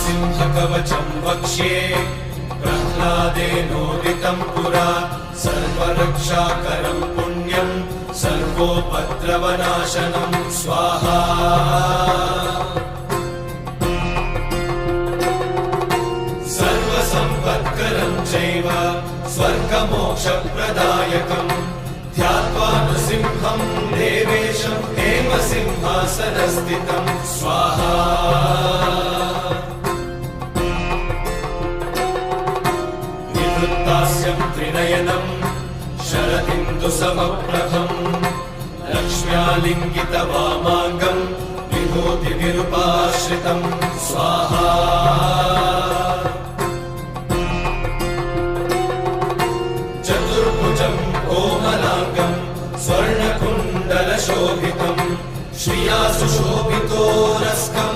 सिंहकवचं वक्ष्ये प्रह्लादेनोदितं पुरा सर्वरक्षाकरं पुण्यं सर्वोपद्रवनाशनं स्वाहा सर्वसम्पत्करं चैव स्वर्गमोक्षप्रदायकं ध्यात्वा नृसिंहं देवेशं हेमसिंहासनस्थितं स्वाहा निवृत्तास्यं त्रिनयनं शरदिन्दुसमप्रभं लक्ष्म्यालिङ्गितवामाङ्गं विभूतिविरूपाश्रितं स्वाहा चतुर्भुजं कोमलाङ्गं स्वर्णकुण्डलशोभितं श्रिया सुशोभितोरस्कं